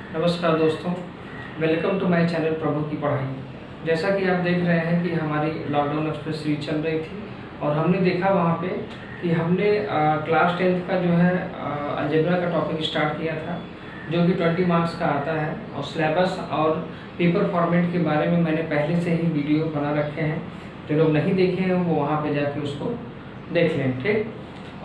नमस्कार दोस्तों, welcome to my channel प्रभु की पढ़ाई। जैसा कि आप देख रहे हैं कि हमारी लॉकडाउन एक्सप्रेस सीरीज चल रही थी और हमने देखा वहाँ पे कि हमने क्लास 10th का जो है अलजेब्रा का टॉपिक स्टार्ट किया था, जो कि 20 मार्क्स का आता है। और सिलेबस और पेपर फॉर्मेट के बारे में मैंने पहले से ही वीडियो बना रखे हैं। जो लोग नहीं देखे हैं वो वहाँ पर जाके उसको देख लें, ठीक।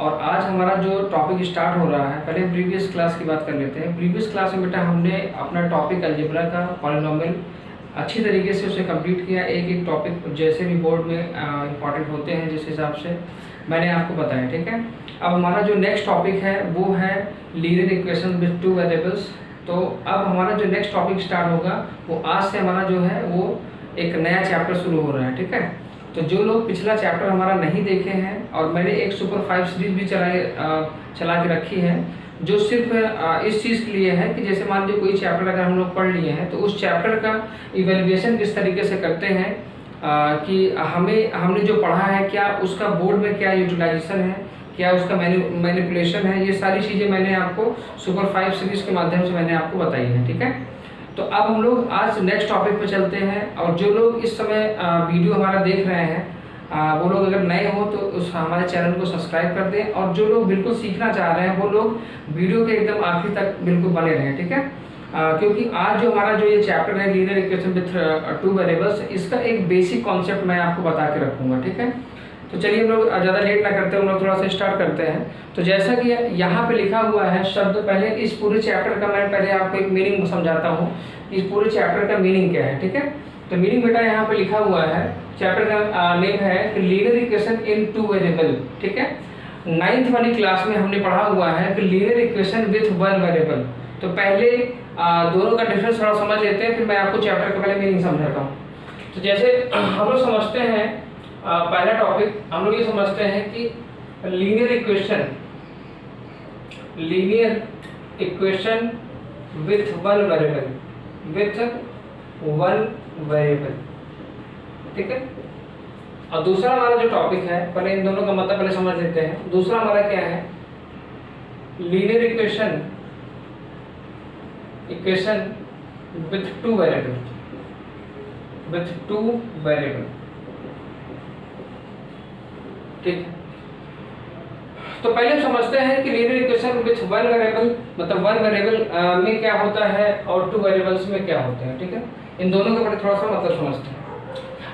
और आज हमारा जो टॉपिक स्टार्ट हो रहा है, पहले प्रीवियस क्लास की बात कर लेते हैं। प्रीवियस क्लास में बेटा हमने अपना टॉपिक अलजेब्रा का पॉलिनोमियल अच्छी तरीके से उसे कंप्लीट किया। एक एक टॉपिक जैसे भी बोर्ड में इंपॉर्टेंट होते हैं जिस हिसाब से मैंने आपको बताया, ठीक है। अब हमारा जो नेक्स्ट टॉपिक है वो है linear equation with two variables. तो अब हमारा जो नेक्स्ट टॉपिक स्टार्ट होगा वो आज से हमारा जो है वो एक नया चैप्टर शुरू हो रहा है, ठीक है। तो जो लोग पिछला चैप्टर हमारा नहीं देखे हैं, और मैंने एक सुपर 5 सीरीज भी चला के रखी है जो सिर्फ इस चीज़ के लिए है कि जैसे मान लीजिए कोई चैप्टर अगर हम लोग पढ़ लिए हैं तो उस चैप्टर का इवेल्युएशन किस तरीके से करते हैं कि हमने जो पढ़ा है क्या उसका बोर्ड में क्या यूटिलाइजेशन है, क्या उसका मैनिपुलेशन है। ये सारी चीज़ें मैंने आपको सुपर 5 सीरीज के माध्यम से मैंने आपको बताई है, ठीक है। तो अब हम लोग आज नेक्स्ट टॉपिक पे चलते हैं। और जो लोग इस समय वीडियो हमारा देख रहे हैं वो लोग अगर नए हो तो उस हमारे चैनल को सब्सक्राइब कर दें, और जो लोग बिल्कुल सीखना चाह रहे हैं वो लोग वीडियो के एकदम आखिर तक बिल्कुल बने रहें, ठीक है। क्योंकि आज जो हमारा जो ये चैप्टर है linear equation with two variables, इसका एक बेसिक कॉन्सेप्ट मैं आपको बता के रखूँगा, ठीक है। तो चलिए हम लोग ज़्यादा लेट ना करते हैं, हम लोग थोड़ा सा स्टार्ट करते हैं। तो जैसा कि यहाँ पे लिखा हुआ है शब्द, पहले इस पूरे चैप्टर का मैं पहले आपको एक मीनिंग समझाता हूँ। इस पूरे चैप्टर का मीनिंग क्या है, ठीक है। तो मीनिंग बेटा यहाँ पे लिखा हुआ है, चैप्टर का नेम है linear equation in two variable, ठीक है। 9th वाली क्लास में हमने पढ़ा हुआ है कि linear equation with one variable. तो पहले दोनों का डिफरेंस थोड़ा समझ लेते हैं, फिर मैं आपको चैप्टर का पहले मीनिंग समझाता हूँ। तो जैसे हम लोग समझते हैं पहला टॉपिक हम लोग ये समझते हैं कि linear equation with one variable, ठीक है। और दूसरा हमारा जो टॉपिक है, पहले इन दोनों का मतलब पहले समझ लेते हैं। दूसरा हमारा क्या है, linear equation with two variable, ठीक है। तो पहले हम समझते हैं कि linear equation with one variable मतलब वन वेरिएबल में क्या होता है और टू वेरिएबल्स में क्या होता है, ठीक है। इन दोनों के बारे में थोड़ा सा मतलब समझते हैं।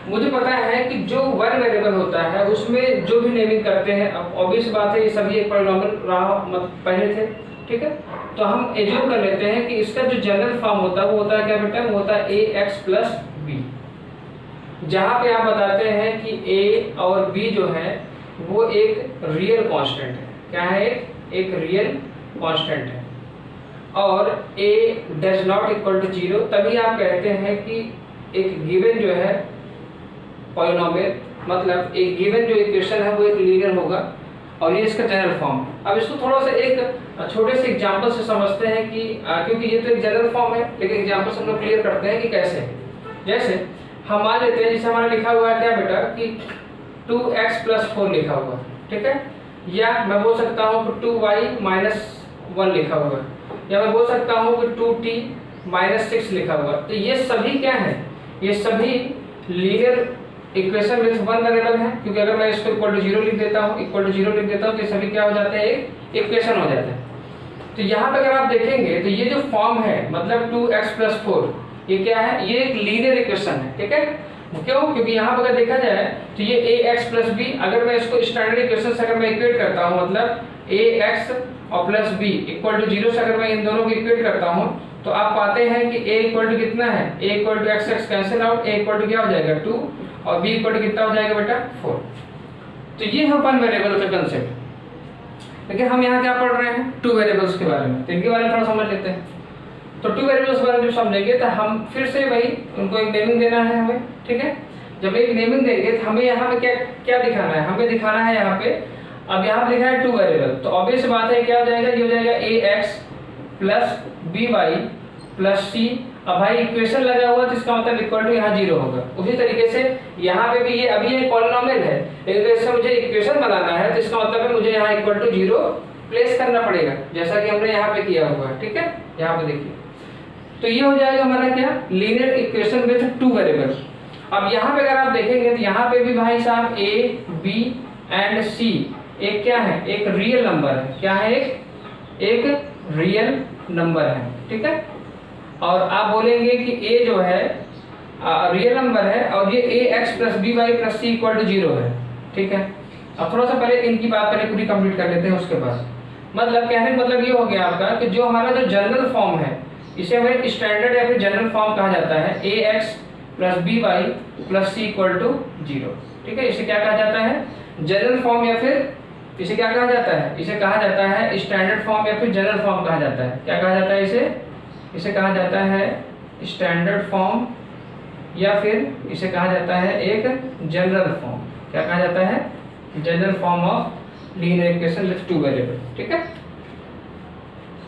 मुझे पता है कि जो वन वेरिएबल होता है उसमें जो भी नेमिंग करते हैं, अब ऑब्वियस बात है ये सभी एक पॉलिनोमियल रहा पहले थे, ठीक है। तो हम एज्यूम कर लेते हैं कि इसका जो जनरल फॉर्म होता है वो होता है क्या बेटा, वो होता है ax + b, जहाँ पे आप बताते हैं कि a और b जो है वो एक रियल कांस्टेंट है। क्या है, एक रियल कांस्टेंट है। और a does not equal to 0, तभी आप कहते हैं कि एक गिवन जो है पॉलिनोमियल मतलब एक गिवन जो इक्वेशन है वो एक लीनियर होगा, और ये इसका जनरल फॉर्म है। अब इसको थोड़ा सा एक छोटे से एग्जांपल से समझते हैं कि क्योंकि ये तो एक जनरल फॉर्म है, लेकिन एग्जांपल से हम लोग क्लियर करते हैं कि कैसे। जैसे हम मान लेते हैं, जैसे हमारा लिखा हुआ है क्या बेटा कि 2x + 4 लिखा हुआ है, ठीक है। या मैं बोल सकता हूँ कि 2y - 1 लिखा हुआ है, या मैं बोल सकता हूँ कि 2t - 6 लिखा हुआ है। तो ये सभी क्या है, ये सभी linear equation with one variable है, क्योंकि अगर मैं इसको =0 लिख देता हूँ तो सभी क्या हो जाते हैं, एक इक्वेशन हो जाता है। तो यहाँ पे अगर आप देखेंगे तो ये जो फॉर्म है मतलब 2x + 4 ये क्या है, ये एक लीनियर इक्वेशन है, ठीक है। क्यों, क्योंकि यहाँ पर अगर देखा जाए तो ये ax + b, अगर मैं इसको स्टैंडर्ड इक्वेशन से अगर मैं इक्वेट करता हूँ मतलब ax और +b = 0 से अगर मैं इन दोनों को इक्वेट करता हूँ तो आप पाते हैं कि a कितना है, a x cancel out, a क्या हो जाएगा 2 और b कितना हो जाएगा बेटा 4। तो ये है वन वेरिएबल का कंसेप्ट। लेकिन हम यहाँ क्या पढ़ रहे हैं, टू वेरिएबल्स के बारे में। तो इनके बारे में थोड़ा समझ लेते हैं। तो टू वेरिएबल्स के बारे में जब समझेंगे तो हम फिर से वही उनको एक नेमिंग देना है हमें, ठीक है। जब एक नेमिंग देंगे तो हमें यहाँ पे क्या दिखाना है, हमें दिखाना है यहाँ पे, अब यहाँ पे लिखा है टू वेरिएबल, तो ऑब्वियस बात है क्या हो जाएगा, ये हो जाएगा ax + by + c। अब भाई इक्वेशन लगा हुआ तो इसका मतलब इक्वल टू यहाँ 0 होगा। उसी तरीके से यहाँ पे भी ये अभी एक पॉलिनोमियल है, लेकिन इसका मुझे इक्वेशन बनाना है तो इसका मतलब है मुझे यहाँ इक्वल टू 0 प्लेस करना पड़ेगा, जैसा कि हमने यहाँ पे किया हुआ है, ठीक है। यहाँ पे देखिए तो ये हो जाएगा हमारा क्या, linear equation with two variable. अब यहाँ पे अगर आप देखेंगे तो यहाँ पे भी भाई साहब ए बी एंड सी एक क्या है, एक रियल नंबर है। क्या है, एक रियल नंबर है, ठीक है। और आप बोलेंगे कि ए जो है रियल नंबर है और ये a x plus b y plus c equal to 0 है, ठीक है। अब थोड़ा सा पहले इनकी बात पहले पूरी कंप्लीट कर लेते हैं, उसके बाद मतलब कहने का मतलब ये हो गया आपका कि जो हमारा जो जनरल फॉर्म है इसे हमें स्टैंडर्ड या फिर जनरल फॉर्म कहा जाता है, a x plus b y plus c equal to 0, ठीक है। इसे क्या कहा जाता है, जनरल फॉर्म, या फिर इसे क्या कहा जाता है, इसे कहा जाता है स्टैंडर्ड फॉर्म या फिर जनरल फॉर्म कहा जाता है। क्या कहा जाता है इसे कहा जाता है स्टैंडर्ड फॉर्म या फिर इसे कहा जाता है एक जनरल फॉर्म। क्या कहा जाता है, general form of linear equation with two variable, ठीक है।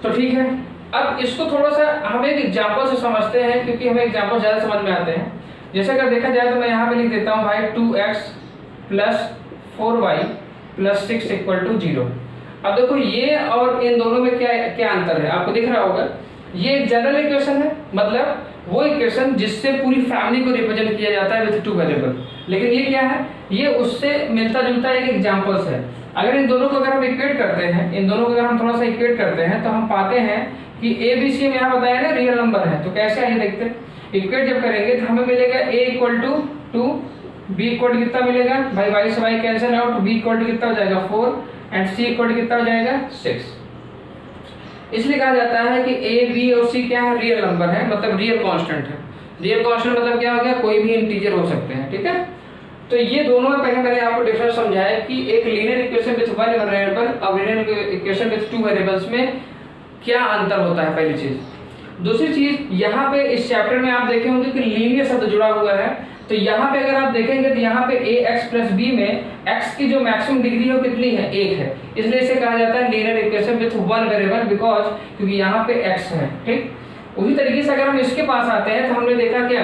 तो ठीक है, अब इसको थोड़ा सा हम एक एग्जांपल से समझते हैं, क्योंकि हमें एग्जांपल ज्यादा समझ में आते हैं। जैसे अगर देखा जाए तो मैं यहाँ पे लिख देता हूँ भाई 2x plus 4y plus 6 equal to 0। अब देखो ये और इन दोनों में क्या क्या अंतर है, आपको दिख रहा होगा। ये एक जनरल इक्वेशन है, मतलब वो इक्वेशन जिससे पूरी फैमिली को रिप्रेजेंट किया जाता है विथ टू वेरिएबल। लेकिन ये क्या है, ये उससे मिलता जुलता एक एग्जांपल्स है। अगर इन दोनों को अगर हम इक्वेट करते हैं, इन दोनों को अगर हम थोड़ा सा इक्वेट करते हैं तो हम पाते हैं कि ए बी सी में यहाँ बताया ना रियल नंबर है। तो कैसे आइए देखते हैं, इक्वेट जब करेंगे तो हमें मिलेगा a equal to 2, b equal to कितना मिलेगा भाई, वाई से y cancel out, b equal to कितना हो जाएगा 4 एंड सी इक्वल टू कितना हो जाएगा 6। इसलिए कहा जाता है कि ए बी और सी क्या है, रियल नंबर है, मतलब रियल कांस्टेंट है। रियल कांस्टेंट मतलब क्या हो गया, कोई भी इंटीजर हो सकते हैं, ठीक है। तो ये दोनों में पहले मैंने आपको डिफरेंस समझाया कि एक linear equation with one variable और linear equation with two variables में क्या अंतर होता है, पहली चीज। दूसरी चीज, यहाँ पे इस चैप्टर में आप देखे होंगे कि लीनियर शब्द जुड़ा हुआ है। तो यहाँ पे अगर आप देखेंगे तो यहाँ पे ए एक्स प्लस बी में x की जो मैक्सिमम डिग्री है वो कितनी है, 1 है। इसलिए इसे कहा जाता है linear equation with one variable, because क्योंकि यहाँ पे x है, ठीक। उसी तरीके से अगर हम इसके पास आते हैं तो हमने देखा क्या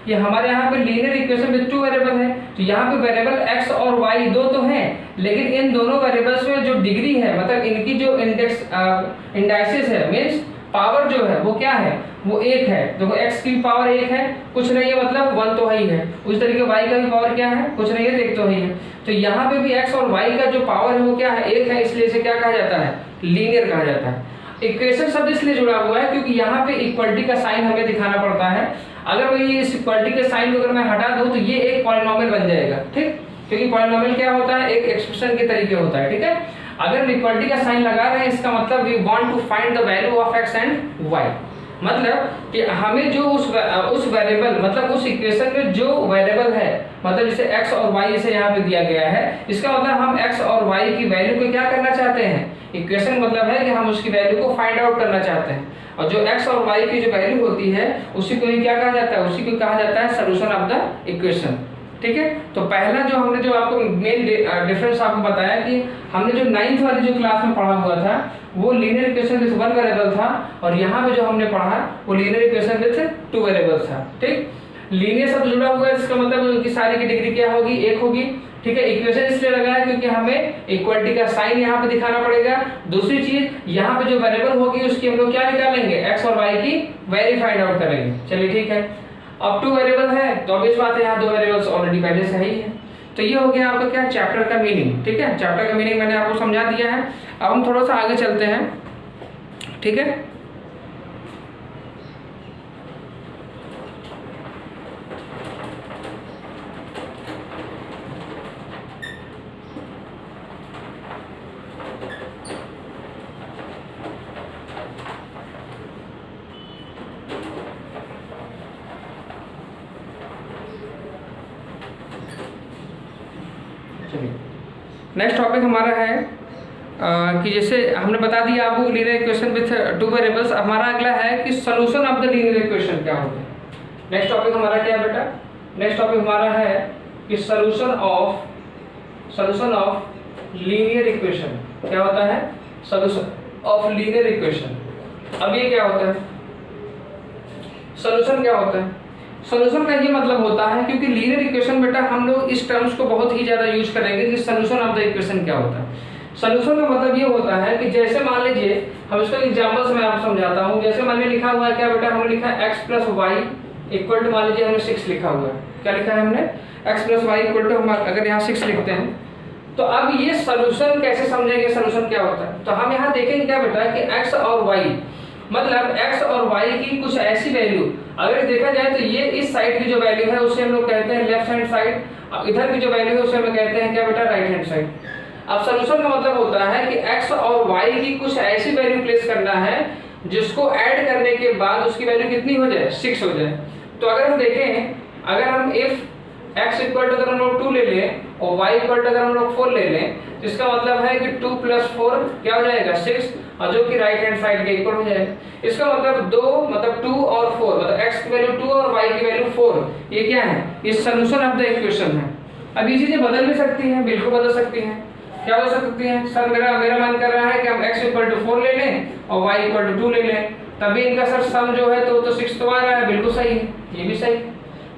कि हमारे यहाँ पे linear equation with two variable है। तो यहाँ पे वेरिएबल x और y दो तो हैं, लेकिन इन दोनों वेरिएबल्स में जो डिग्री है, मतलब इनकी जो इंडाइसिस है, मीन्स पावर जो है वो क्या है, वो 1 है। देखो x की पावर 1 है, कुछ नहीं है, मतलब 1 तो है ही है। उस तरीके y का भी पावर क्या है, कुछ नहीं है, 1 तो ही है। तो यहाँ पे भी x और y का जो पावर है वो क्या है, 1 है। इसलिए इसे क्या कहा जाता है, लीनियर कहा जाता है। इक्वेशन शब्द इसलिए जुड़ा हुआ है क्योंकि यहाँ पे इक्वलिटी का साइन हमें दिखाना पड़ता है। अगर मैं इस इक्वलिटी के साइन को अगर मैं हटा दूं तो ये एक पॉलिनोमियल बन जाएगा, ठीक। क्योंकि पॉलिनोमियल क्या होता है, एक एक्सप्रेशन के तरीके होता है, ठीक है। अगर इक्वलिटी का साइन लगा रहे हैं, इसका मतलब we want to find the value of x and y। मतलब कि हमें जो उस वेरिएबल, मतलब उस इक्वेशन में जो वेरिएबल है, मतलब जैसे x और y इसे यहाँ पे दिया गया है, इसका मतलब हम x और y की वैल्यू को क्या करना चाहते हैं, इक्वेशन मतलब है कि हम उसकी वैल्यू को फाइंड आउट करना चाहते हैं। और जो x और y की जो वैल्यू होती है उसी को ही क्या कहा जाता है, उसी को कहा जाता है सॉल्यूशन ऑफ द इक्वेशन, ठीक है। तो पहला जो हमने जो आपको मेन डिफरेंस आपको बताया कि हमने जो 9th वाली जो क्लास में पढ़ा हुआ था वो linear equation with one variable था, और यहाँ पे जो हमने पढ़ा वो linear equation with two variable था, ठीक। लीनियर शब्द जुड़ा हुआ है, इसका मतलब उनकी सारी की डिग्री क्या होगी, 1 होगी, ठीक है। इक्वेशन इसलिए लगा है क्योंकि हमें इक्वलिटी का साइन यहाँ पे दिखाना पड़ेगा। दूसरी चीज, यहाँ पे जो वेरिएबल होगी उसकी हम लोग क्या निकालेंगे, x और y की वैल्यू फाइंड आउट करेंगे। चलिए ठीक है। अब टू वेरिएबल है तो ऑब्वियस बात है यहाँ दो वेरिएबल्स ऑलरेडी पहले से ही है। तो ये हो गया आपका क्या, चैप्टर का मीनिंग, ठीक है। चैप्टर का मीनिंग मैंने आपको समझा दिया है। अब हम थोड़ा सा आगे चलते हैं, ठीक है। नेक्स्ट टॉपिक हमारा है कि जैसे हमने बता दिया आपको linear equation with two variables. हमारा अगला है कि solution of the linear equation क्या होता है। नेक्स्ट टॉपिक हमारा क्या है बेटा, नेक्स्ट टॉपिक हमारा है कि सॉल्यूशन ऑफ लीनियर इक्वेशन क्या होता है, सॉल्यूशन ऑफ लीनियर इक्वेशन। अब ये क्या होता है, सॉल्यूशन क्या होता है, सॉल्यूशन का ये मतलब होता है, क्योंकि लीनियर इक्वेशन बेटा हम लोग इस टर्म्स को बहुत ही ज्यादा यूज करेंगे कि सॉल्यूशन ऑफ द इक्वेशन क्या होता है। सोल्यूशन का मतलब ये होता है कि जैसे मान लीजिए, हम इसको एग्जांपल से मैं आपको समझाता हूँ। जैसे मान लीजिए लिखा हुआ है क्या बेटा, हमने लिखा है x plus y equal to, मान लीजिए हमने 6 लिखा हुआ है। क्या लिखा है हमने, x plus y equal to, हम अगर यहाँ 6 लिखते हैं तो अब ये सोल्यूशन कैसे समझेंगे, सोल्यूशन क्या होता है। तो हम यहाँ देखेंगे क्या बेटा कि x और y, मतलब x और y की कुछ ऐसी वैल्यू, अगर देखा जाए तो ये इस साइड की जो वैल्यू है उसे हम लोग कहते हैं लेफ्ट हैंड साइड, और इधर की जो वैल्यू है उसे हम कहते हैं क्या बेटा, राइट हैंड साइड। अब सोल्यूशन का मतलब होता है कि x और y की कुछ ऐसी वैल्यू प्लेस करना है जिसको ऐड करने के बाद उसकी वैल्यू कितनी हो जाए, 6 हो जाए। तो अगर हम देखें, अगर हम इफ x इक्वल टू अगर हम लोग 2 ले लें और y इक्वल टू अगर हम लोग 4 ले लें, तो इसका मतलब है कि 2 प्लस 4 क्या हो जाएगा, 6, और जो कि राइट हैंड साइड के इक्वल हो जाएगा। इसका मतलब 2 मतलब 2 और 4, मतलब x की वैल्यू 2 और y की वैल्यू 4, ये क्या है, ये सोल्यूशन ऑफ द इक्वेशन है। अब ये चीजें बदल भी सकती हैं, बिल्कुल बदल सकती हैं। क्या हो सकती हैं, सर मेरा मन कर रहा है कि हम x इक्वल टू 4 ले लें और y इक्वल टू 2 ले लें, तभी इनका सर सम जो है तो 6 तो आ रहा है, बिल्कुल सही है, ये भी सही।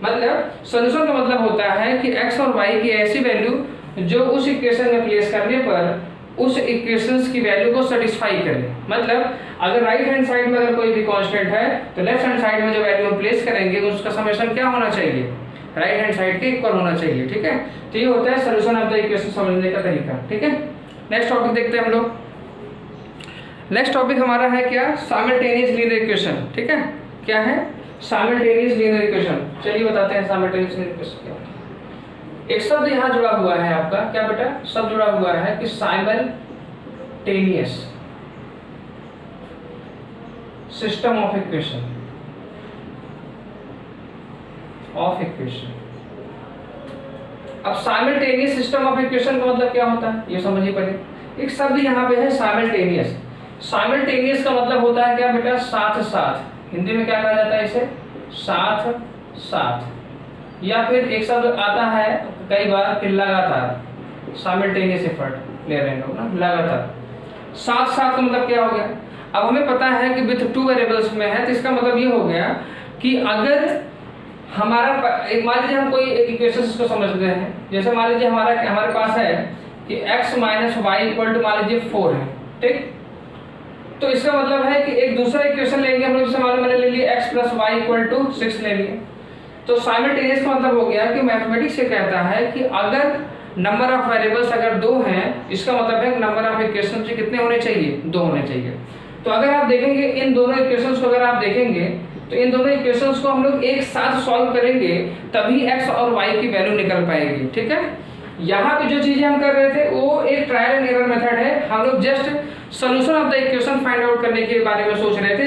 मतलब सोल्यूशन का मतलब होता है कि x और y की ऐसी वैल्यू जो उस इक्वेशन में प्लेस करने पर उस इक्वेशंस की वैल्यू को सेटिस्फाई करे। मतलब अगर राइट हैंड साइड में अगर कोई भी कांस्टेंट है तो लेफ्ट हैंड साइड में जो वैल्यू हम प्लेस करेंगे उसका समेशन क्या होना चाहिए, राइट हैंड साइड के इक्वल होना चाहिए। ठीक है, तो ये होता है सोल्यूशन ऑफ द इक्वेशन समझने का तरीका। ठीक है, नेक्स्ट टॉपिक देखते हैं हम लोग। नेक्स्ट टॉपिक हमारा है क्या, साइमल्टेनियस लीनियर इक्वेशन। ठीक है, क्या है, साइमल्टेनियस लीनियर इक्वेशन। चलिए बताते हैं साइमल्टेनियस लीनियर इक्वेशन क्या होता है। एक शब्द यहाँ जुड़ा हुआ है आपका, क्या बेटा, शब्द जुड़ा हुआ है कि साइमल्टेनियस सिस्टम ऑफ इक्वेशन, अब साइमल्टेनियस सिस्टम ऑफ इक्वेशन का मतलब क्या होता है ये समझिए पहले। एक शब्द यहाँ पे है साइमल्टेनियस। साइमल्टेनियस का मतलब होता है क्या बेटा, साथ साथ। हिंदी में क्या कहा जाता है इसे, साथ साथ। या फिर एक शब्द आता है कई बार कि लगातार, साइमल्टेनियस एफर्ट ले रहे हैं लोग ना, लगातार। साथ साथ का मतलब क्या हो गया, अब हमें पता है कि विथ 2 वेरिएबल्स में है, तो इसका मतलब ये हो गया कि अगर हमारा एक, मान लीजिए हम कोई एक इक्वेशन इसको समझते हैं, जैसे मान लीजिए हमारे पास है कि x minus y equal to मान लीजिए 4 है। ठीक, तो इसका मतलब है कि एक दूसरा इक्वेशन लेंगे हम लोग, जैसे मान लीजिए ले लिए x plus y equal to 6 ले लिए। तो साइमल्टेनियस का मतलब हो गया कि मैथमेटिक्स से कहता है कि अगर नंबर ऑफ वेरिएबल्स अगर 2 हैं, इसका मतलब है नंबर ऑफ इक्वेशन कितने होने चाहिए, 2 होने चाहिए। तो अगर आप देखेंगे इन दोनों इक्वेशंस को, अगर आप देखेंगे तो इन दोनों इक्वेशंस को हम लोग एक साथ सॉल्व करेंगे तभी x और y की वैल्यू निकल पाएगी। ठीक है, यहाँ पे जो चीजें हम कर रहे थे वो एक ट्रायल एंड एरर मेथड है, हम लोग just solution of the equation find out करने के बारे में सोच रहे थे,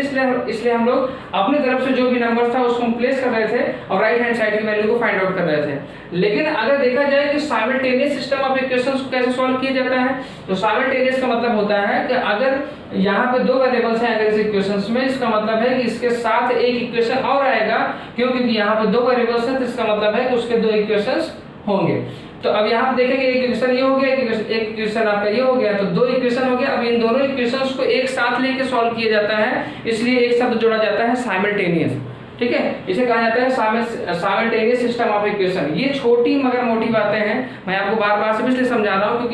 इसलिए हम लोग अपनी तरफ से जो भी नंबर था उसको हम प्लेस कर रहे थे और राइट हैंड साइड की वैल्यू को फाइंड आउट कर रहे थे। लेकिन अगर देखा जाए कि साइमल्टेनियस सिस्टम ऑफ इक्वेशंस को कैसे सॉल्व किया जाता है, तो साइमल्टेनियस का मतलब होता है कि अगर यहाँ पे 2 वेरिएबल्स हैं अगर इस इक्वेशंस में, इसका मतलब है कि इसके साथ एक इक्वेशन और आएगा, क्योंकि यहाँ पे 2 वेरिएबल्स हैं, तो इसका मतलब है कि उसके 2 इक्वेशंस होंगे। तो अब यहाँ पे देखेंगे एक इक्वेशन ये हो गया, एक इक्वेशन आपका ये हो गया, तो 2 इक्वेशन हो गया। अब इन दोनों इक्वेशंस को एक साथ लेके सॉल्व किया जाता है, इसलिए एक शब्द जोड़ा जाता है साइमल्टेनियस। ठीक है, इसे कहा जाता है साइमल्टेनियस सिस्टम ऑफ इक्वेशन। ये छोटी मगर मोटी बातें हैं, मैं आपको बार बार से इसलिए समझा रहा हूँ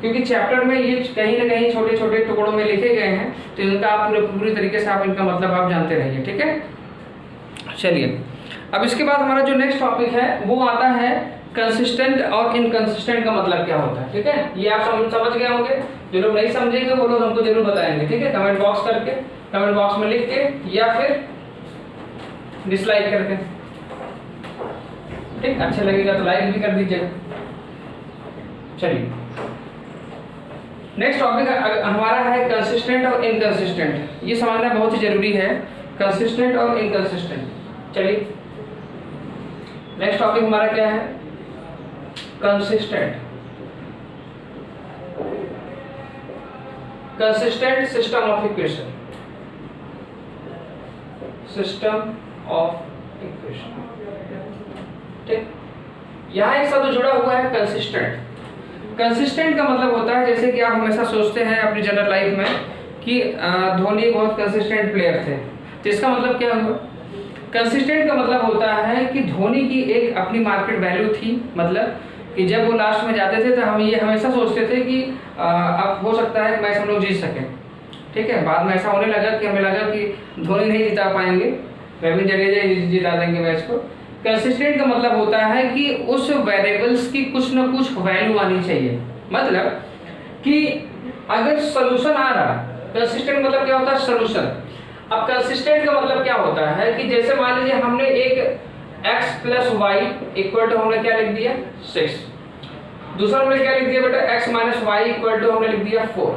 क्योंकि चैप्टर में ये कहीं ना कहीं छोटे छोटे टुकड़ों में लिखे गए हैं, तो इनका आप पूरी तरीके से आप इनका मतलब आप जानते रहिए। ठीक है, चलिए अब इसके बाद हमारा जो नेक्स्ट टॉपिक है वो आता है कंसिस्टेंट और इनकंसिस्टेंट का मतलब क्या होता है। ठीक है, ये आप समझ गए होंगे, जो लोग नहीं समझेंगे वो लोग हमको जरूर बताएंगे। ठीक है, कमेंट बॉक्स में लिख के या फिर डिसलाइक करके। ठीक, अच्छा लगेगा तो लाइक भी कर दीजिएगा। चलिए नेक्स्ट टॉपिक हमारा है कंसिस्टेंट और इनकंसिस्टेंट। ये समझना बहुत ही जरूरी है, कंसिस्टेंट और इनकंसिस्टेंट। चलिए नेक्स्ट टॉपिक हमारा क्या है, कंसिस्टेंट सिस्टम ऑफ इक्वेशन, ठीक। यहाँ एक शब्द जुड़ा हुआ है कंसिस्टेंट। कंसिस्टेंट का मतलब होता है जैसे कि आप हमेशा सोचते हैं अपनी जनरल लाइफ में कि धोनी बहुत कंसिस्टेंट प्लेयर थे, तो इसका मतलब क्या हुआ, कंसिस्टेंट का मतलब होता है कि धोनी की एक अपनी मार्केट वैल्यू थी, मतलब कि जब वो लास्ट में जाते थे तो हम ये हमेशा सोचते थे कि अब हो सकता है मैच हम लोग जीत सकें, ठीक है। बाद में ऐसा होने लगा कि हमें लगा कि धोनी नहीं जिता पाएंगे, रविंद्र जडेजा जिता देंगे मैच को। कंसिस्टेंट का मतलब होता है कि उस वेरिएबल्स की कुछ ना कुछ वैल्यू आनी चाहिए, मतलब कि अगर सोल्यूशन आ रहा, कंसिस्टेंट मतलब क्या होता है, सोल्यूशन। अब कंसिस्टेंट का मतलब क्या होता है कि जैसे मान लीजिए हमने एक x plus y equal to हमने क्या लिख दिया 6, दूसरा हमने क्या लिख दिया बेटा x minus y equal to हमने लिख दिया 4।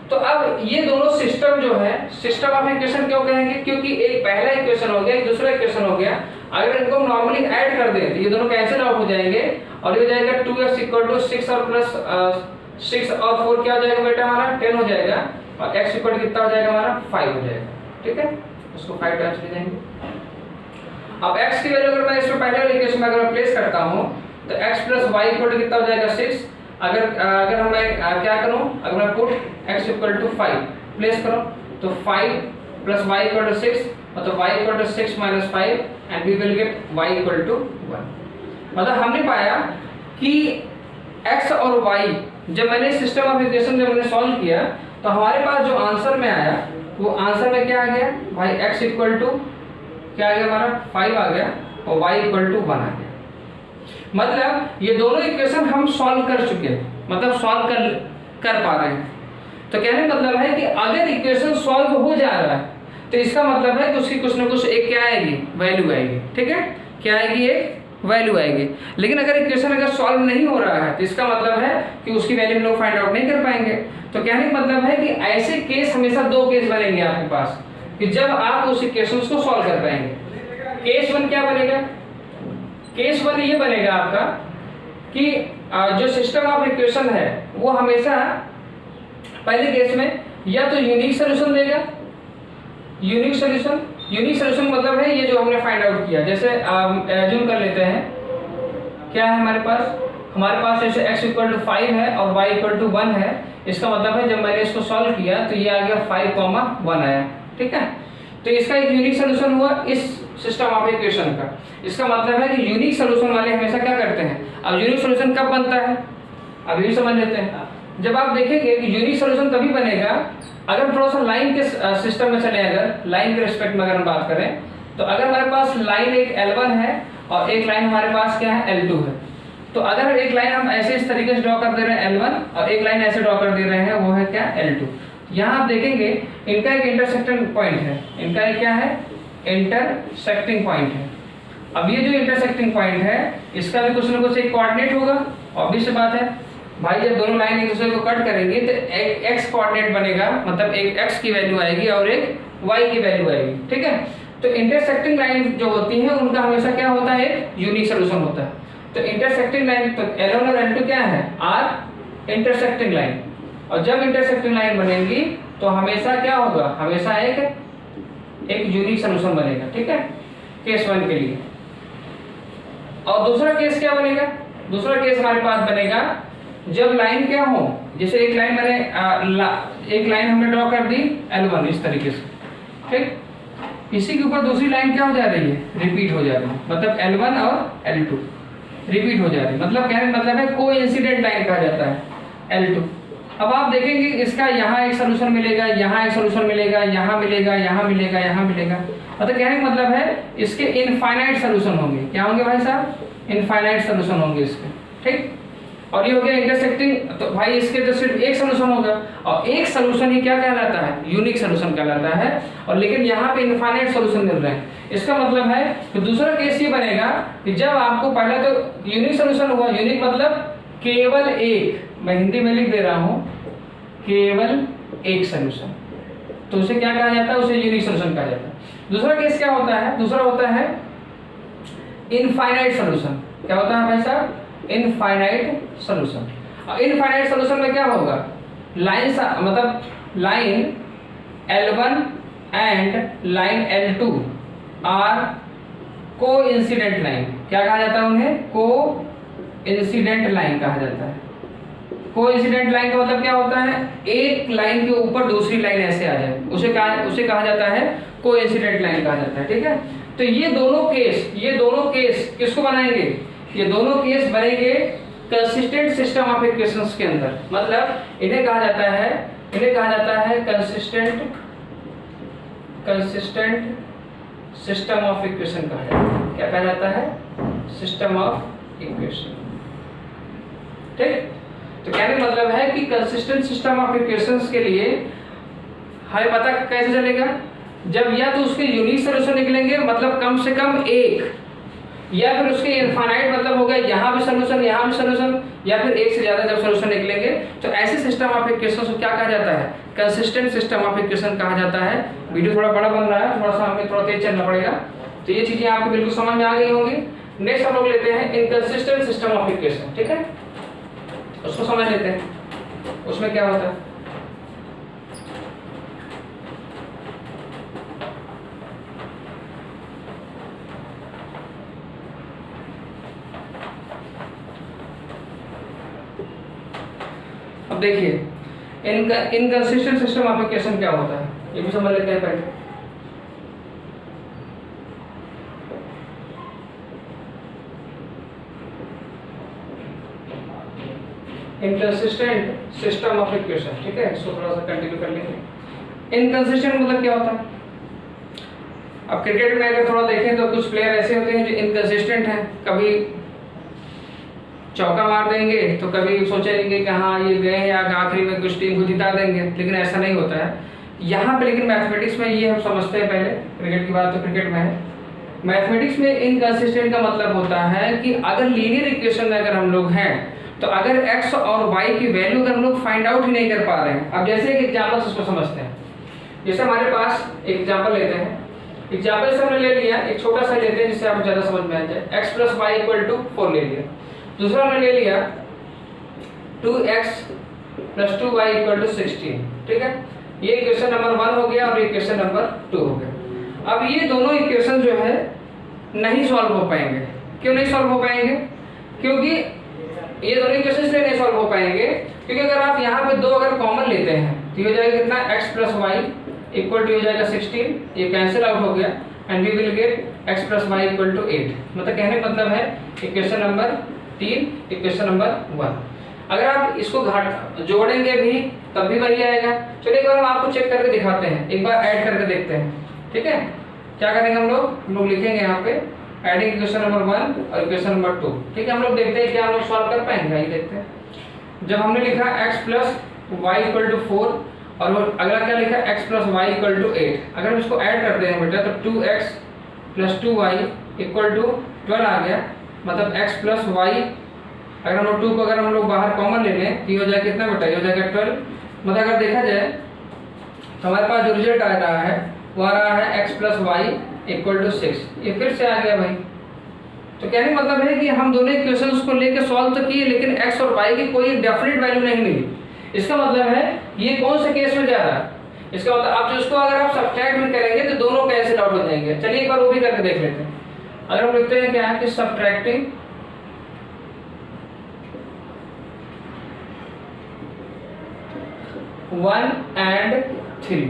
तो अब ये दोनों सिस्टम जो है सिस्टम ऑफ इक्वेशन क्यों कहेंगे, क्योंकि एक पहला इक्वेशन हो गया, एक दूसरा इक्वेशन हो गया। अगर इनको हम नॉर्मली ऐड कर दें तो ये दोनों कैंसिल आउट हो जाएंगे और ये हो जाएगा 2x इक्वल टू 6 और प्लस 6 और 4 क्या हो जाएगा बेटा हमारा 10 हो जाएगा, और x इक्वल कितना हो जाएगा हमारा 5 हो जाएगा, ठीक है। उसको 5 टाइम्स ले जाएंगे। अब x की वैल्यू अगर मैं इसमें पहले वाले इक्वेशन में अगर प्लेस करता हूं तो x प्लस वाई इक्वल कितना हो जाएगा 6। अगर मैं क्या करूं, अगर मैं put x equal to 5 place करूं तो 5 प्लस वाई इक्वल टू 6, मतलब y equal to 6 minus 5 and we will get y equal to 1। मतलब हमने पाया कि x और y जब मैंने सिस्टम ऑफ इक्वेशन जब मैंने सॉल्व किया तो हमारे पास जो आंसर में आया वो आंसर में क्या आ गया भाई, x इक्वल टू क्या आ गया हमारा 5 आ गया और y इक्वल टू 1 आ गया। मतलब ये दोनों इक्वेशन हम सॉल्व कर चुके हैं, मतलब सॉल्व कर पा रहे हैं। तो कहने का मतलब है कि अगर इक्वेशन सॉल्व हो जा रहा है तो इसका मतलब है कि उसकी कुछ ना कुछ एक क्या आएगी, वैल्यू आएगी, ठीक है। क्या आएगी, एक वैल्यू आएगी। लेकिन अगर इक्वेशन अगर सॉल्व नहीं हो रहा है तो इसका मतलब है कि उसकी वैल्यू हम लोग फाइंड आउट नहीं कर पाएंगे। तो कहने का मतलब है कि ऐसे केस हमेशा दो केस बनेंगे आपके पास कि जब आप उस इक्वेशन को सॉल्व कर पाएंगे। केस 1 क्या बनेगा, केस 1 ये बनेगा आपका कि जो सिस्टम ऑफ इक्वेशन है वो हमेशा पहले केस में या तो यूनिक सोल्यूशन देगा, यूनिक सोल्यूशन मतलब है ये जो हमने फाइंड आउट किया। जैसे अज्यूम कर लेते हैं क्या है हमारे पास जैसे x इक्वल टू 5 है और y इक्वल टू 1 है। इसका मतलब है जब मैंने इसको सॉल्व किया तो ये आ गया 5,1 आया, ठीक है। तो इसका एक यूनिक सोल्यूशन हुआ इस सिस्टम ऑफ इक्वेशन का। इसका मतलब है कि यूनिक सोल्यूशन वाले हमेशा क्या करते हैं, अब यूनिक सोल्यूशन कब बनता है अभी भी समझ लेते हैं। जब आप देखेंगे कि यूनिक सोल्यूशन तभी बनेगा अगर थोड़ा सा लाइन के सिस्टम में चले, अगर लाइन के रिस्पेक्ट में अगर हम बात करें तो अगर हमारे पास लाइन एक L1 है और एक लाइन हमारे पास क्या है L2 है। तो अगर एक लाइन हम ऐसे इस तरीके से ड्रॉ कर दे रहे हैं L1 और एक लाइन ऐसे ड्रॉ कर दे रहे हैं वो है क्या L2। यहाँ आप देखेंगे इनका एक इंटरसेक्टिंग पॉइंट है, इनका एक क्या है इंटरसेक्टिंग पॉइंट है। अब ये जो इंटरसेक्टिंग पॉइंट है इसका भी कुछ ना कुछ एक कोऑर्डिनेट होगा। ऑब्वियस सी बात है भाई, जब दोनों लाइन एक दूसरे को कट करेंगे तो एक x कोऑर्डिनेट बनेगा, मतलब एक x की वैल्यू आएगी और एक y की वैल्यू आएगी, ठीक है। तो इंटरसेक्टिंग लाइन जो होती है उनका हमेशा क्या होता है, एक यूनिक सोल्यूशन होता है। तो इंटरसेक्टिंग लाइन तो L1 और L2 क्या है, आर इंटरसेक्टिंग लाइन, और जब इंटरसेक्टिंग लाइन बनेगी तो हमेशा क्या होगा, हमेशा एक यूनिक सोल्यूशन बनेगा, ठीक है, केस 1 के लिए। और दूसरा केस क्या बनेगा, दूसरा केस हमारे पास बनेगा जब लाइन क्या हो, जैसे एक लाइन मैंने एक लाइन हमने ड्रॉ कर दी L1 इस तरीके से, ठीक। इसी के ऊपर दूसरी लाइन क्या हो जा रही है, रिपीट हो जा रही है, मतलब L1 और L2 रिपीट हो जा रही है। मतलब कहने मतलब है कोइंसिडेंट लाइन कहा जाता है L2। अब आप देखेंगे इसका यहाँ एक सोल्यूशन मिलेगा, यहाँ एक सोल्यूशन मिलेगा, यहाँ मिलेगा, यहाँ मिलेगा, यहाँ मिलेगा। मतलब कहने का मतलब है इसके इनफाइनाइट सोल्यूशन होंगे। क्या होंगे भाई साहब, इनफाइनाइट सोल्यूशन होंगे इसके, ठीक। और ये हो गया इंटरसेक्टिंग, तो भाई इसके तो सिर्फ एक सोल्यूशन होगा और एक सोल्यूशन ही क्या कहलाता है, यूनिक सोल्यूशन कहलाता है। और लेकिन यहाँ पे इनफाइनाइट सोल्यूशन मिल रहे हैं। इसका मतलब है कि दूसरा केस ये बनेगा कि जब आपको पहला तो यूनिक सोल्यूशन हुआ, यूनिक मतलब केवल एक, मैं हिंदी में लिख दे रहा हूँ, केवल एक सोल्यूशन, तो उसे क्या कहा जाता है, उसे यूनिक सोल्यूशन कहा जाता है। दूसरा केस क्या होता है, दूसरा होता है इनफाइनाइट सोल्यूशन। क्या होता है भाई साहब, इनफाइनाइट सोल्यूशन। और इनफाइनाइट सोल्यूशन में क्या होगा, लाइन मतलब line L1 and line L2 are coincident line. क्या कहा जाता है उन्हें, कोइंसिडेंट लाइन कहा जाता है। कोइंसिडेंट लाइन का मतलब क्या होता है, एक लाइन के ऊपर दूसरी लाइन ऐसे आ जाए, उसे कहा जाता है कोइंसिडेंट लाइन कहा जाता है, ठीक है। तो ये दोनों केस किसको बनाएंगे, ये दोनों केस बनेंगे कंसिस्टेंट सिस्टम ऑफ इक्वेशंस के अंदर। मतलब इन्हें कहा जाता है कंसिस्टेंट सिस्टम ऑफ इक्वेशन कहा जाता है। क्या कहा जाता है? System of equation. ठीक, तो कहने का मतलब है कि कंसिस्टेंट सिस्टम ऑफ इक्वेशंस के लिए हमें पता कैसे चलेगा, जब या तो उसके यूनिक सॉल्यूशन निकलेंगे, मतलब कम से कम एक, या फिर उसके इनफाइनाइट, मतलब हो गया यहाँ भी सॉल्यूशन यहाँ भी सॉल्यूशन, या फिर एक से ज्यादा जब सॉल्यूशन निकलेंगे तो ऐसे सिस्टम ऑफ इक्वेशन को क्या कहा जाता है? कंसिस्टेंट सिस्टम ऑफ इक्वेशन कहा जाता है। वीडियो थोड़ा बड़ा बन रहा है, थोड़ा सा हमें थोड़ा तेज चलना पड़ेगा, तो ये चीजें आपको बिल्कुल समझ में आ गई होंगी। नेक्स्ट हम लोग लेते हैं इनकंसिस्टेंट सिस्टम ऑफ इक्वेशन। ठीक है, उसको समझ लेते हैं, उसमें क्या होता है। अब देखिए इनकंसिस्टेंट सिस्टम ऑफ इक्वेशन क्या होता है, ये भी समझ लेते हैं पहले। इनकंसिस्टेंट सिस्टम ऑफ इक्वेशन, ठीक है, इसको थोड़ा सा कंटिन्यू कर लेंगे। इनकंसिस्टेंट मतलब क्या होता है? अब क्रिकेट में अगर थोड़ा देखें तो कुछ प्लेयर ऐसे होते हैं जो इनकंसिस्टेंट हैं, कभी चौका मार देंगे तो कभी सोचेंगे कि हाँ ये गए या आखिरी में कुछ टीम को जिता देंगे, लेकिन ऐसा नहीं होता है यहाँ पे। लेकिन मैथमेटिक्स में ये हम समझते हैं, पहले क्रिकेट की बात तो क्रिकेट में है। मैथमेटिक्स में इनकंसिस्टेंट का मतलब होता है कि अगर लीनियर इक्वेशन में अगर हम लोग हैं तो अगर x और y की वैल्यू अगर हम लोग फाइंड आउट ही नहीं कर पा रहे हैं। अब जैसे एक एग्जाम्पल उसको समझते हैं, जैसे हमारे पास एक एग्जाम्पल लेते हैं, एग्जाम्पल से हमने ले लिया, एक छोटा सा लेते हैं जिससे आपको ज्यादा समझ में आ जाए। x + y = 4 ले लिया। दूसरा हमने ले लिया 2x + 2y = 16। ठीक है, ये इक्वेशन नंबर 1 हो गया और इक्वेशन नंबर 2 हो गया। अब ये दोनों इक्वेशन जो है नहीं सॉल्व हो पाएंगे। क्यों नहीं सॉल्व हो पाएंगे? क्योंकि ये दोनों इक्वेशन इसलिए नहीं सॉल्व हो पाएंगे क्योंकि अगर आप यहाँ पे दो अगर कॉमन लेते हैं तो हो जाएगा कितना, x + y = हो जाएगा 16, ये कैंसिल आउट हो गया and we will get x + y = 8। मतलब कहने का मतलब है इक्वेशन नंबर 3 इक्वेशन नंबर 1। अगर आप इसको जोड़ेंगे भी तब भी वही आएगा। चलिए एक बार हम आपको चेक करके दिखाते हैं, एक बार ऐड करके देखते हैं। ठीक है, क्या करेंगे हम लोग लिखेंगे यहाँ पे एडिंग इक्वेशन नंबर 1 और इक्वेशन नंबर 2। ठीक है, हम लोग देखते हैं क्या हम लोग सॉल्व कर पाएंगे, आइए देखते हैं। जब हमने लिखा x + y = 4 और अगला क्या लिखा x + y = 8, अगर हम इसको ऐड करते हैं बेटा तो 2x + 2y = 12 आ गया। मतलब x + y, अगर हम लोग 2 को अगर हम लोग बाहर कॉमन ले लें तो ये हो जाएगा कितना बेटा, ये हो जाएगा 12। मतलब अगर देखा जाए तो हमारे पास जो रिजल्ट आ रहा है वो आ रहा है x + y = 6। ये फिर से आ गया भाई। तो कहने का मतलब है कि हम दोनों इक्वेशंस को लेकर सॉल्व तो किए लेकिन x और y की कोई डेफिनेट वैल्यू नहीं मिली। इसका मतलब है ये कौन से केस में जा रहा है? इसका मतलब आप जिसको अगर आप सब्ट्रैक्ट भी करेंगे तो दोनों कैंसिल आउट हो जाएंगे। चलिए एक बार वो भी करके देख लेते हैं। अगर हम लिखते हैं क्या है कि सब्ट्रैक्टिंग 1 and 3,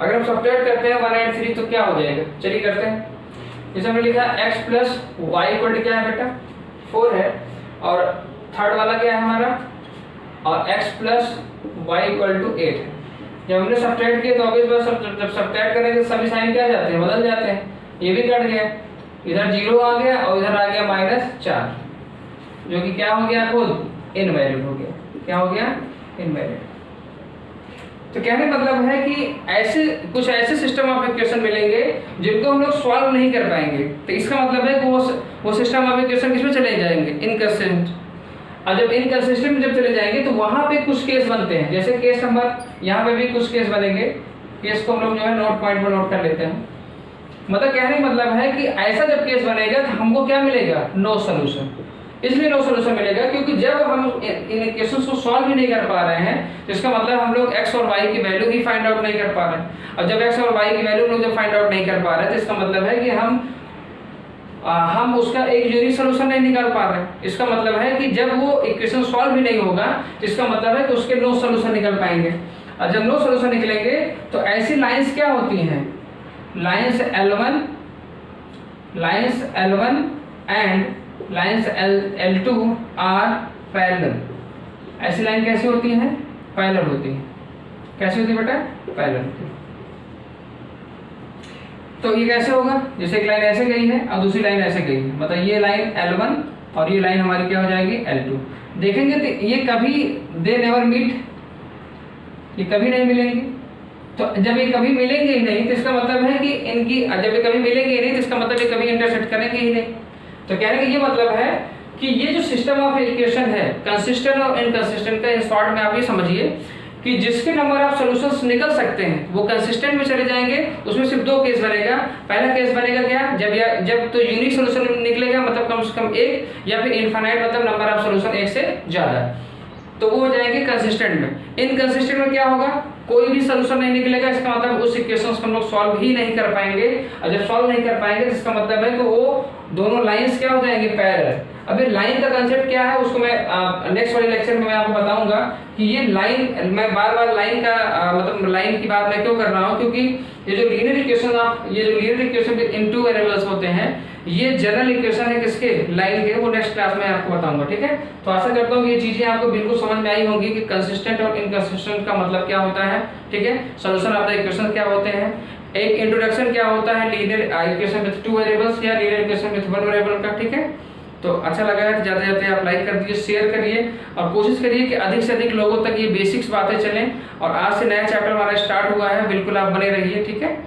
अगर हम सब्ट्रैक्ट करते हैं 1 and 3 तो क्या हो जाएगा? चलिए करते हैं। जैसे हमने लिखा x + y = क्या है बेटा, 4 है, और थर्ड वाला क्या है हमारा, और x + y = 8 है। जब हमने सब्ट्रैक्ट किया तो ऑब्वियस बात जब सब्ट्रैक्ट करेंगे तो सभी साइन क्या जाते हैं, बदल जाते हैं। ये भी कट गया, इधर 0 आ गया और इधर आ गया -4, जो कि क्या हो गया, खुद इनवैलिड हो गया। क्या हो गया? इनवैलिड। तो कहने का मतलब है कि कुछ ऐसे सिस्टम ऑफ इक्वेशन मिलेंगे जिनको हम लोग सॉल्व नहीं कर पाएंगे। तो इसका मतलब है कि वो सिस्टम ऑफ इक्वेशन किसमें चले जाएंगे, इनकंसिस्टेंट। और जब इनकंसिस्टेंट में जब चले जाएंगे तो वहां पे कुछ केस बनते हैं, जैसे केस नंबर यहाँ पे भी कुछ केस बनेंगे। केस को हम लोग जो है नोट पॉइंट पर नोट कर लेते हैं। मतलब कहने का मतलब है कि ऐसा जब केस बनेगा तो हमको क्या मिलेगा, नो सोल्यूशन। इसलिए नो सोल्यूशन मिलेगा क्योंकि जब हम इन इक्वेशंस को सॉल्व ही नहीं कर पा रहे हैं तो इसका मतलब हम लोग x और y की वैल्यू ही फाइंड आउट नहीं कर पा रहे हैं। और जब x और y की वैल्यू लोग जब फाइंड आउट नहीं कर पा रहे तो इसका मतलब है कि हम उसका एक यूनिक सोल्यूशन नहीं निकाल पा रहे हैं। इसका मतलब है कि जब वो इक्वेशन सॉल्व ही नहीं होगा तो इसका मतलब है कि उसके नो सोल्यूशन निकल पाएंगे। और जब नो सोल्यूशन निकलेंगे तो ऐसी लाइंस क्या होती हैं, lines L1 and lines L2 are parallel. ऐसी लाइन कैसी होती है? पैरेलल होती है। कैसी होती है बेटा? पैरेलल होती है। तो ये कैसे होगा? जैसे एक लाइन ऐसे गई है और दूसरी लाइन ऐसे गई है, मतलब ये लाइन L1 और ये लाइन हमारी क्या हो जाएगी? L2। देखेंगे तो ये कभी दे नेवर मीट, ये कभी नहीं मिलेंगे। तो जब ये कभी मिलेंगे ही नहीं तो इसका मतलब है कि इनकी, जब ये कभी मिलेंगे ही नहीं तो इसका मतलब ये कभी इंटरसेक्ट करेंगे ही नहीं। तो कहने का ये मतलब है कि ये जो सिस्टम ऑफ इक्वेशन है, कंसिस्टेंट और इनकंसिस्टेंट का, इस शॉर्ट में आप ये समझिए कि जिसके नंबर ऑफ सॉल्यूशंस निकल सकते हैं वो कंसिस्टेंट में चले जाएंगे। उसमें सिर्फ दो केस बनेगा। पहला केस बनेगा क्या? जब तो यूनिक सॉल्यूशन निकलेगा, मतलब कम से कम एक, या फिर इनफाइनाइट मतलब नंबर ऑफ सॉल्यूशन एक से ज्यादा, तो वो हो जाएंगे कंसिस्टेंट में। इनकंसिस्टेंट में क्या होगा? कोई भी सॉल्यूशन नहीं निकलेगा। इसका मतलब उस इक्वेशंस को हम लोग सॉल्व ही नहीं कर पाएंगे, और जब सॉल्व नहीं कर पाएंगे तो इसका मतलब है कि वो दोनों लाइंस क्या हो जाएंगे? पैरेलल। अभी लाइन का कंसेप्ट क्या है उसको मैं नेक्स्ट वाले लेक्चर में मैं आपको बताऊंगा कि ये लाइन, मैं बार बार लाइन का मतलब लाइन की बात मैं क्यों कर रहा हूँ, क्योंकि ये जो linear equation in two variables होते हैं, ये जनरल इक्वेशन है किसके? लाइन के। वो नेक्स्ट क्लास में आपको बताऊंगा, ठीक है। तो आशा करता हूँ ये चीजें आपको बिल्कुल समझ में आई होंगी कि कंसिस्टेंट और इनकंसिस्टेंट का मतलब क्या होता है, ठीक है। सॉल्यूशन ऑफ द इक्वेशन क्या होते हैं, एक इंट्रोडक्शन क्या होता है linear equation with two variables या linear equation with one variable का, ठीक है। तो अच्छा लगा है तो जाते जाते आप लाइक कर दीजिए, शेयर करिए और कोशिश करिए कि अधिक से अधिक लोगों तक ये बेसिक्स बातें चलें। और आज से नया चैप्टर हमारा स्टार्ट हुआ है, बिल्कुल आप बने रहिए, ठीक है।